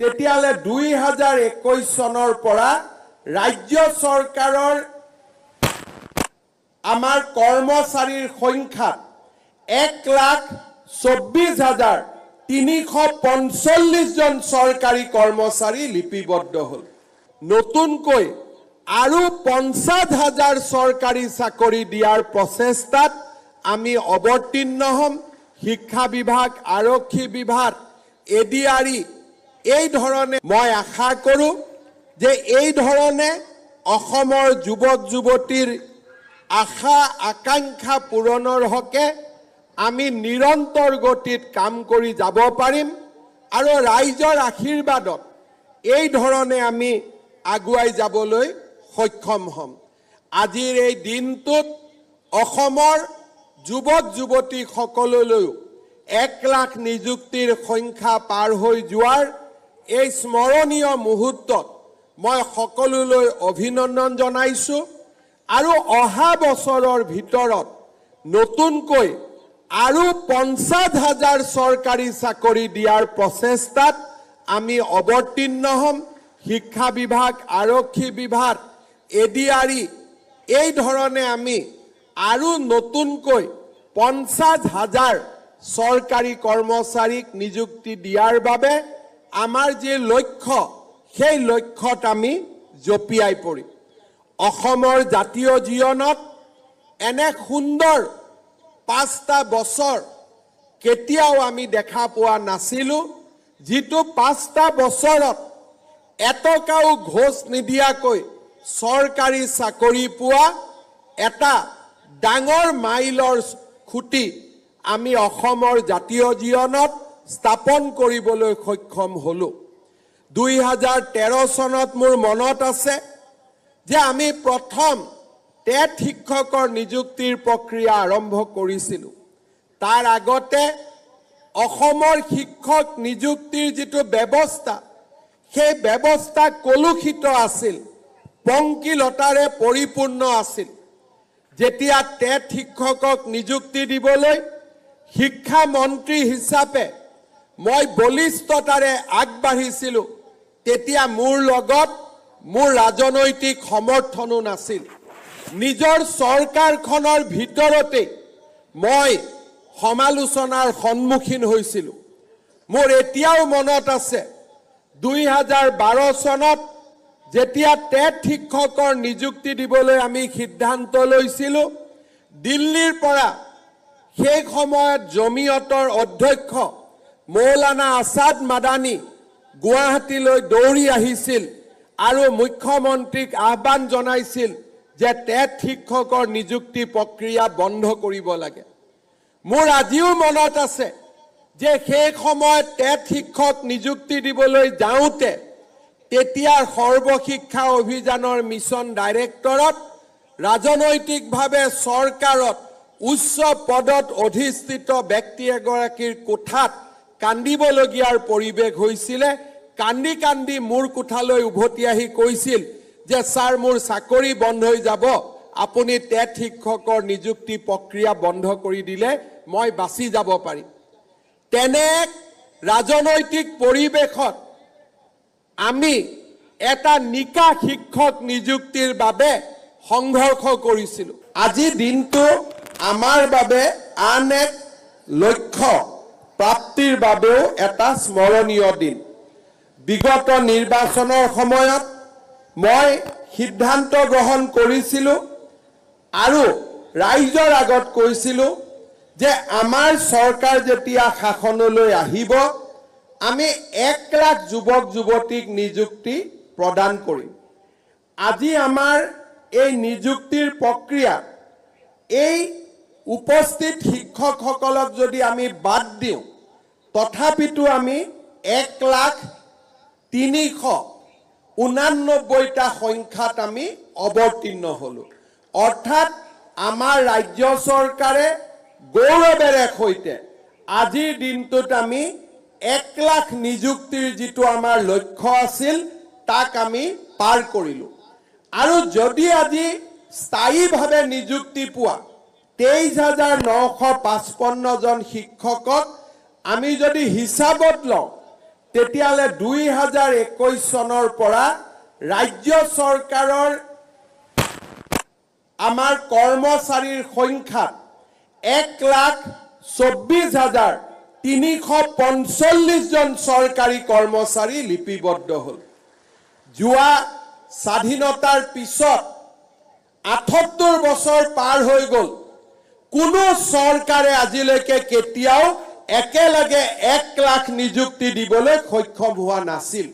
তেতিয়ালে 2021 চনৰ পৰা ৰাজ্য চৰকাৰৰ আমাৰ কৰ্মচাৰীৰ সংখ্যা 1,24,345 জন চৰকাৰী কৰ্মচাৰী লিপিবদ্ধ হল। নতুনকৈ আৰু 50,000 চৰকাৰী চাকৰি দিয়াৰ প্ৰচেষ্টাত আমি অৱতীৰ্ণ হম। শিক্ষা বিভাগ, আৰক্ষী বিভাগ, এডিআৰই এই ধৰণে মই আশা কৰোঁ যে এই ধৰণে অসমৰ যুৱক যুৱতীৰ আশা আকাংক্ষা পূৰণৰ হকে আমি নিৰন্তৰ গতিত কাম কৰি যাব পাৰিম আৰু ৰাইজৰ আশীৰ্বাদত এই ধৰণে আমি আগুৱাই যাবলৈ সক্ষম হম। আজিৰ এই দিনটোত অসমৰ যুৱক যুৱতী সকললৈ 1 লাখ নিযুক্তিৰ সংখ্যা পাৰ হৈ যোৱাৰ এই স্মৰণীয় মুহূৰ্তত মই সকলোলৈ অভিনন্দন জনাইছোঁ আৰু অহা বছৰৰ ভিতৰত নতুনকৈ আৰু 50,000 চৰকাৰী চাকৰি দিয়াৰ প্ৰচেষ্টাত আমি অৱতীৰ্ণ হম। শিক্ষা বিভাগ, আৰক্ষী বিভাগ, এডিআৰই এই ধৰণে আমি আৰু নতুনকৈ 50,000 চৰকাৰী কৰ্মচাৰীক নিযুক্তি দিয়াৰ বাবে আমাৰ যে লক্ষ্য সেই লক্ষ্যত আমি জপিয়াই পৰিম। অসমৰ জাতীয় জীৱনত এনে সুন্দৰ 5টা বছৰ কেতিয়াও আমি দেখা পোৱা নাছিলোঁ, যিটো 5টা বছৰত এটকাও ঘোষ নিদিয়াকৈ চৰকাৰী চাকৰি পোৱা এটা ডাঙৰ মাইলৰ খুঁটি আমি অসমৰ জাতীয় জীৱনত স্থাপন কৰিবলৈ সক্ষম হলোঁ। 2013 চনত মোৰ মনত আছে যে আমি প্ৰথম টেট শিক্ষকৰ নিযুক্তিৰ প্ৰক্ৰিয়া আৰম্ভ কৰিছিলোঁ। তাৰ আগতে অসমৰ শিক্ষক নিযুক্তিৰ যিটো ব্যৱস্থা সেই ব্যৱস্থা কলুষিত আছিল, পংকিলতাৰে পৰিপূৰ্ণ আছিল। যেতিয়া টেট শিক্ষকক নিযুক্তি দিবলৈ শিক্ষা মন্ত্ৰী হিচাপে মই বলিষ্ঠতাৰে আগবাঢ়িছিলোঁ, তেতিয়া মোৰ লগত মোৰ ৰাজনৈতিক সমৰ্থনো নাছিল। নিজৰ চৰকাৰখনৰ ভিতৰতে মই সমালোচনাৰ সন্মুখীন হৈছিলোঁ। মোৰ এতিয়াও মনত আছে 2012 চনত যেতিয়া টেট শিক্ষকৰ নিযুক্তি দিবলৈ আমি সিদ্ধান্ত লৈছিলোঁ, দিল্লীৰ পৰা সেই সময়ত জমিয়তৰ অধ্যক্ষ মৌলানা আছাদ মাদানী গুৱাহাটীলৈ দৌৰি আহিছিল আৰু মুখ্যমন্ত্ৰীক আহ্বান জনাইছিল যে টেট শিক্ষকৰ নিযুক্তি প্ৰক্ৰিয়া বন্ধ কৰিব লাগে। মোৰ আজিও মনত আছে যে সেই সময়ত টেট শিক্ষক নিযুক্তি দিবলৈ যাওঁতে তেতিয়াৰ সৰ্বশিক্ষা অভিযানৰ মিছন ডাইৰেক্টৰত ৰাজনৈতিকভাৱে চৰকাৰত উচ্চ পদত অধিষ্ঠিত ব্যক্তি এগৰাকীৰ কোঠাত কান্দিবলগীয়াৰ পৰিৱেশ হৈছিলে। কান্দি কান্দি মোৰ কোঠালৈ উভতি আহি কৈছিল যে ছাৰ, মোৰ চাকৰি বন্ধ হৈ যাব, আপুনি টেট শিক্ষকৰ নিযুক্তি প্ৰক্ৰিয়া বন্ধ কৰি দিলে মই বাচি যাব পাৰিম। তেনে ৰাজনৈতিক পৰিৱেশত আমি এটা নিকা শিক্ষক নিযুক্তিৰ বাবে সংঘৰ্ষ কৰিছিলোঁ। আজি দিনটো আমাৰ বাবে আন এক লক্ষ্য প্ৰাপ্তিৰ বাবেও এটা স্মৰণীয় দিন। বিগত নিৰ্বাচনৰ সময়ত মই সিদ্ধান্ত গ্ৰহণ কৰিছিলোঁ আৰু ৰাইজৰ আগত কৈছিলোঁ যে আমাৰ চৰকাৰ যেতিয়া শাসনলৈ আহিব, আমি 1 লাখ যুৱক যুৱতীক নিযুক্তি প্ৰদান কৰিম। আজি আমাৰ এই নিযুক্তিৰ প্ৰক্ৰিয়া এই উপস্থিত শিক্ষকসকলক যদি আমি বাদ দিওঁ, তথাপিতো আমি 1,389টা সংখ্যাত আমি অৱতীৰ্ণ হলোঁ। অৰ্থাৎ আমাৰ ৰাজ্য চৰকাৰে গৌৰৱেৰে সৈতে আজিৰ দিনটোত আমি 1 লাখ নিযুক্তিৰ যিটো আমাৰ লক্ষ্য আছিল তাক আমি পাৰ কৰিলোঁ। আৰু যদি আজি স্থায়ীভাৱে নিযুক্তি পোৱা 23,955 জন শিক্ষকক আমি যদি হিচাপত লওঁ, তেতিয়ালে 2021 চনৰ পৰা ৰাজ্য চৰকাৰৰ আমাৰ কৰ্মচাৰীৰ সংখ্যা 1,24,345 জন চৰকাৰী কৰ্মচাৰী লিপিবদ্ধ হ'ল। যোৱা স্বাধীনতাৰ পিছত 78 বছৰ পাৰ হৈ গ'ল, কোনো চৰকাৰে আজিলৈকে কেতিয়াও একেলগে 1 লাখ নিযুক্তি দিবলৈ সক্ষম হোৱা নাছিল।